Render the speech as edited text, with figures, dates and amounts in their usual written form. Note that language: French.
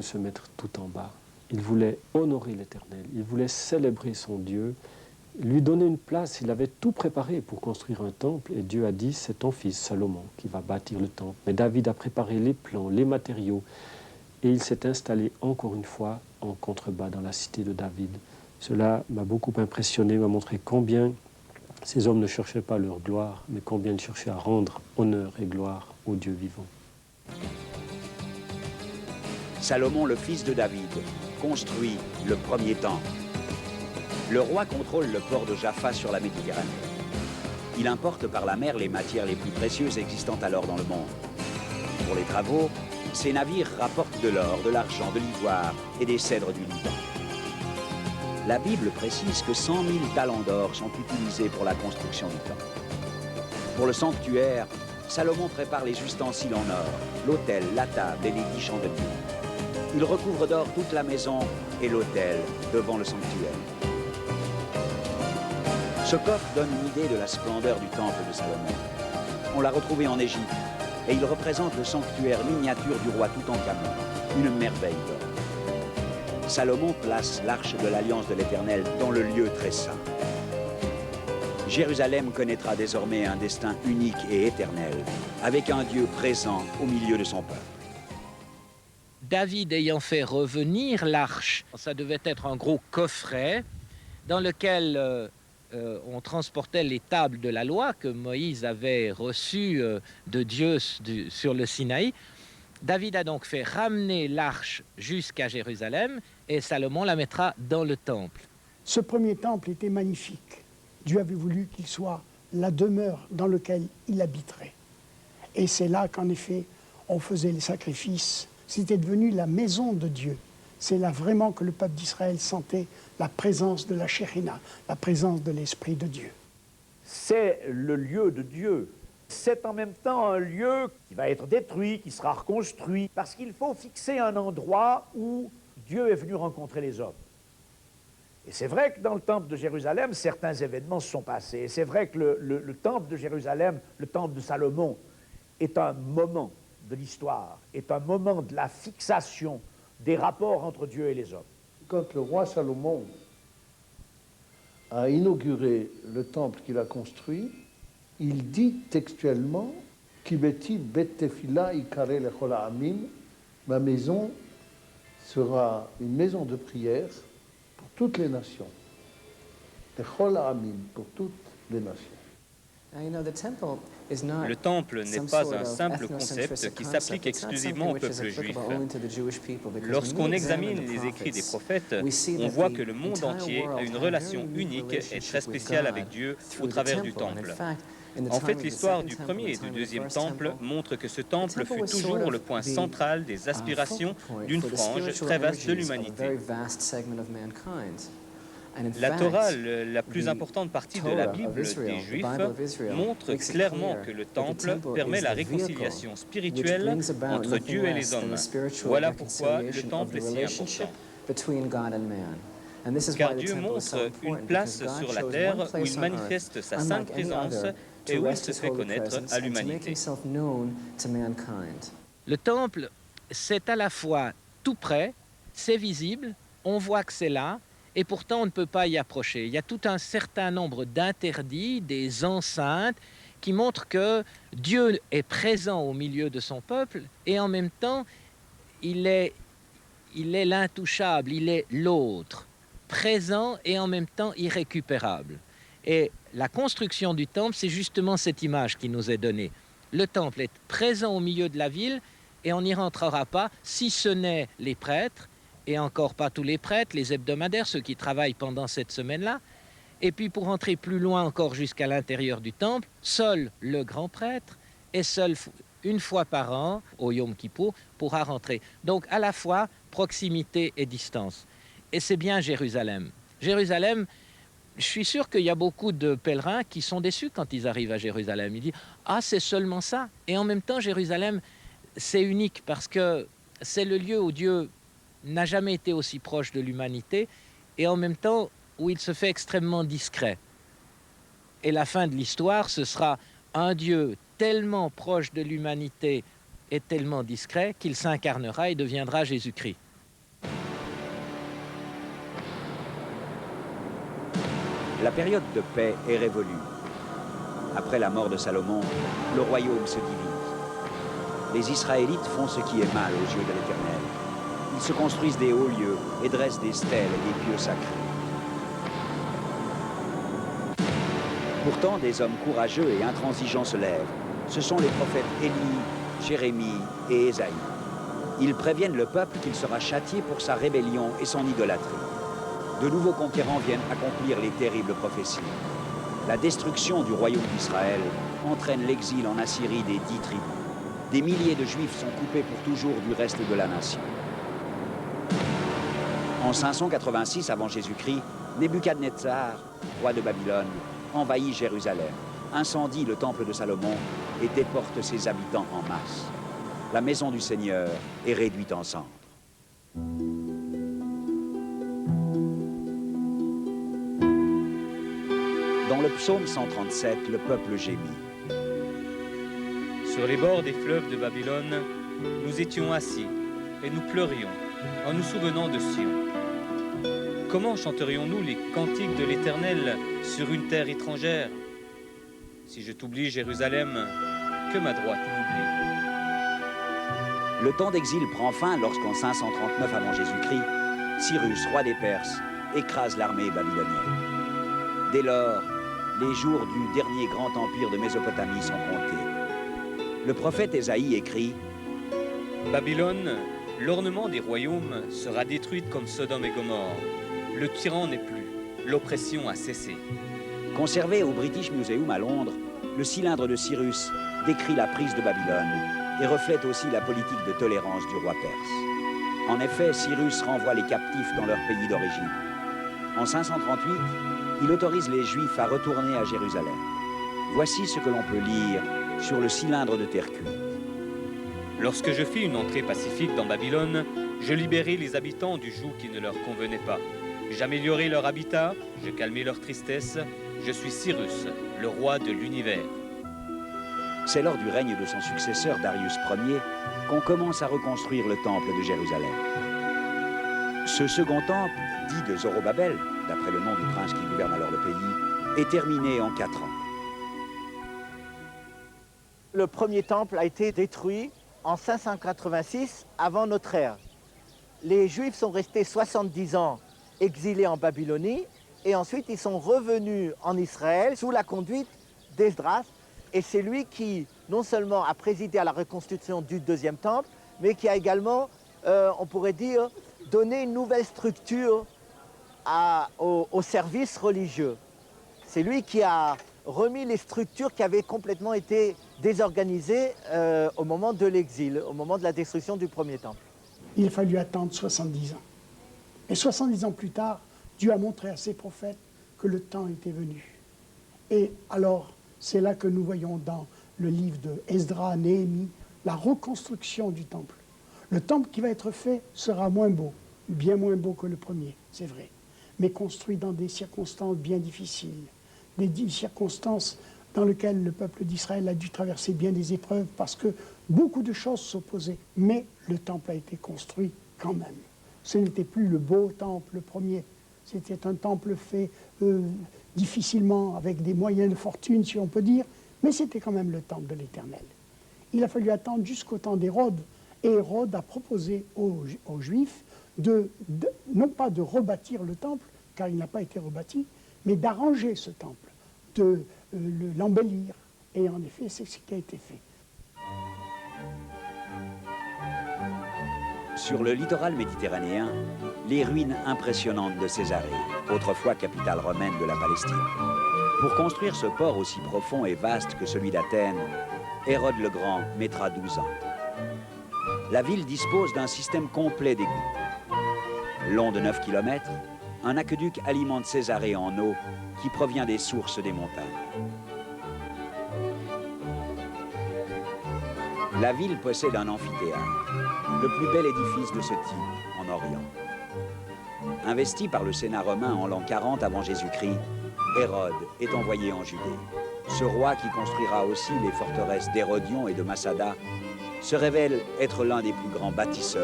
se mettre tout en bas. Il voulait honorer l'Éternel, il voulait célébrer son Dieu, lui donner une place. Il avait tout préparé pour construire un temple et Dieu a dit, c'est ton fils Salomon qui va bâtir le temple. Mais David a préparé les plans, les matériaux et il s'est installé encore une fois en contrebas dans la cité de David. Cela m'a beaucoup impressionné, m'a montré combien ces hommes ne cherchaient pas leur gloire, mais combien ils cherchaient à rendre honneur et gloire au Dieu vivant. Salomon, le fils de David, construit le premier temple. Le roi contrôle le port de Jaffa sur la Méditerranée. Il importe par la mer les matières les plus précieuses existantes alors dans le monde. Pour les travaux, ces navires rapportent de l'or, de l'argent, de l'ivoire et des cèdres du Liban. La Bible précise que 100 000 talents d'or sont utilisés pour la construction du temple. Pour le sanctuaire, Salomon prépare les ustensiles en or, l'autel, la table et les 10 chandeliers. Il recouvre d'or toute la maison et l'autel devant le sanctuaire. Ce coffre donne une idée de la splendeur du temple de Salomon. On l'a retrouvé en Égypte et il représente le sanctuaire miniature du roi Toutankhamon, une merveille d'or. Salomon place l'arche de l'alliance de l'Éternel dans le lieu très saint. Jérusalem connaîtra désormais un destin unique et éternel, avec un Dieu présent au milieu de son peuple. David ayant fait revenir l'arche, ça devait être un gros coffret dans lequel on transportait les tables de la loi que Moïse avait reçues de Dieu sur le Sinaï. David a donc fait ramener l'arche jusqu'à Jérusalem et Salomon la mettra dans le temple. Ce premier temple était magnifique. Dieu avait voulu qu'il soit la demeure dans laquelle il habiterait. Et c'est là qu'en effet, on faisait les sacrifices. C'était devenu la maison de Dieu. C'est là vraiment que le peuple d'Israël sentait la présence de la Shekhinah, la présence de l'Esprit de Dieu. C'est le lieu de Dieu. C'est en même temps un lieu qui va être détruit, qui sera reconstruit, parce qu'il faut fixer un endroit où Dieu est venu rencontrer les hommes. Et c'est vrai que dans le temple de Jérusalem, certains événements se sont passés. Et c'est vrai que le temple de Jérusalem, le temple de Salomon, est un moment de l'histoire, est un moment de la fixation des rapports entre Dieu et les hommes. Quand le roi Salomon a inauguré le temple qu'il a construit, il dit textuellement « Kibeti bet tefila ikare lechol ha'amim » ma maison sera une maison de prière pour toutes les nations. Lechol ha'amim, pour toutes les nations. Le temple n'est pas un simple concept qui s'applique exclusivement au peuple juif. Lorsqu'on examine les écrits des prophètes, on voit que le monde entier a une relation unique et très spéciale avec Dieu au travers du temple. En fait, l'histoire du premier et du deuxième temple montre que ce temple fut toujours le point central des aspirations d'une frange très vaste de l'humanité. La Torah, la plus importante partie de la Bible des Juifs, montre clairement que le temple permet la réconciliation spirituelle entre Dieu et les hommes. Voilà pourquoi le temple est si important. Car Dieu montre une place sur la terre où il manifeste sa sainte présence et où il se fait connaître à l'humanité. Le temple, c'est à la fois tout près, c'est visible, on voit que c'est là, et pourtant on ne peut pas y approcher. Il y a tout un certain nombre d'interdits, des enceintes, qui montrent que Dieu est présent au milieu de son peuple, et en même temps, il est l'intouchable, il est l'autre, présent et en même temps irrécupérable. Et la construction du temple, c'est justement cette image qui nous est donnée. Le temple est présent au milieu de la ville, et on n'y rentrera pas, si ce n'est les prêtres, et encore pas tous les prêtres, les hebdomadaires, ceux qui travaillent pendant cette semaine-là. Et puis pour entrer plus loin encore jusqu'à l'intérieur du temple, seul le grand prêtre et seul une fois par an, au Yom Kippour, pourra rentrer. Donc à la fois proximité et distance. Et c'est bien Jérusalem. Jérusalem, je suis sûr qu'il y a beaucoup de pèlerins qui sont déçus quand ils arrivent à Jérusalem. Ils disent « Ah, c'est seulement ça ». Et en même temps, Jérusalem, c'est unique parce que c'est le lieu où Dieu n'a jamais été aussi proche de l'humanité et en même temps où il se fait extrêmement discret. Et la fin de l'histoire, ce sera un Dieu tellement proche de l'humanité et tellement discret qu'il s'incarnera et deviendra Jésus-Christ. La période de paix est révolue. Après la mort de Salomon, le royaume se divise. Les Israélites font ce qui est mal aux yeux de l'Éternel. Ils se construisent des hauts lieux et dressent des stèles et des pieux sacrés. Pourtant, des hommes courageux et intransigeants se lèvent. Ce sont les prophètes Élie, Jérémie et Ésaïe. Ils préviennent le peuple qu'il sera châtié pour sa rébellion et son idolâtrie. De nouveaux conquérants viennent accomplir les terribles prophéties. La destruction du royaume d'Israël entraîne l'exil en Assyrie des 10 tribus. Des milliers de Juifs sont coupés pour toujours du reste de la nation. En 586 avant Jésus-Christ, Nebuchadnezzar, roi de Babylone, envahit Jérusalem, incendie le temple de Salomon et déporte ses habitants en masse. La maison du Seigneur est réduite en cendres. Dans le psaume 137, le peuple gémit. Sur les bords des fleuves de Babylone, nous étions assis et nous pleurions en nous souvenant de Sion. Comment chanterions-nous les cantiques de l'Éternel sur une terre étrangère? Si je t'oublie, Jérusalem, que ma droite m'oublie. Le temps d'exil prend fin lorsqu'en 539 avant Jésus-Christ, Cyrus, roi des Perses, écrase l'armée babylonienne. Dès lors, les jours du dernier grand empire de Mésopotamie sont comptés. Le prophète Ésaïe écrit « Babylone, l'ornement des royaumes, sera détruite comme Sodome et Gomorrhe. Le tyran n'est plus, l'oppression a cessé. » Conservé au British Museum à Londres, le cylindre de Cyrus décrit la prise de Babylone et reflète aussi la politique de tolérance du roi perse. En effet, Cyrus renvoie les captifs dans leur pays d'origine. En 538, il autorise les Juifs à retourner à Jérusalem. Voici ce que l'on peut lire sur le cylindre de terre cuite. Lorsque je fis une entrée pacifique dans Babylone, je libérai les habitants du joug qui ne leur convenait pas. J'améliorai leur habitat, je calmai leur tristesse. Je suis Cyrus, le roi de l'univers. C'est lors du règne de son successeur Darius Ier qu'on commence à reconstruire le temple de Jérusalem. Ce second temple, dit de Zorobabel, d'après le nom du prince qui gouverne alors le pays, est terminé en 4 ans. Le premier temple a été détruit en 586 avant notre ère. Les Juifs sont restés 70 ans exilés en Babylonie et ensuite ils sont revenus en Israël sous la conduite d'Esdras. Et c'est lui qui, non seulement a présidé à la reconstruction du deuxième temple, mais qui a également, on pourrait dire, donné une nouvelle structure au service religieux. C'est lui qui a remis les structures qui avaient complètement été désorganisées au moment de l'exil, au moment de la destruction du premier temple. Il a fallu attendre 70 ans. Et 70 ans plus tard, Dieu a montré à ses prophètes que le temps était venu. Et alors, c'est là que nous voyons dans le livre de Esdras, Néhémie, la reconstruction du temple. Le temple qui va être fait sera moins beau, bien moins beau que le premier, c'est vrai, mais construit dans des circonstances bien difficiles, des circonstances dans lesquelles le peuple d'Israël a dû traverser bien des épreuves parce que beaucoup de choses s'opposaient. Mais le temple a été construit quand même. Ce n'était plus le beau temple, le premier. C'était un temple fait difficilement, avec des moyens de fortune, si on peut dire, mais c'était quand même le temple de l'Éternel. Il a fallu attendre jusqu'au temps d'Hérode, et Hérode a proposé aux Juifs non pas de rebâtir le temple, car il n'a pas été rebâti, mais d'arranger ce temple, de l'embellir. Et en effet, c'est ce qui a été fait. Sur le littoral méditerranéen, les ruines impressionnantes de Césarée, autrefois capitale romaine de la Palestine. Pour construire ce port aussi profond et vaste que celui d'Athènes, Hérode le Grand mettra 12 ans. La ville dispose d'un système complet d'égouts. Long de 9 km, un aqueduc alimente Césarée en eau qui provient des sources des montagnes. La ville possède un amphithéâtre, le plus bel édifice de ce type en Orient. Investi par le Sénat romain en l'an 40 avant Jésus-Christ, Hérode est envoyé en Judée. Ce roi, qui construira aussi les forteresses d'Hérodion et de Massada, se révèle être l'un des plus grands bâtisseurs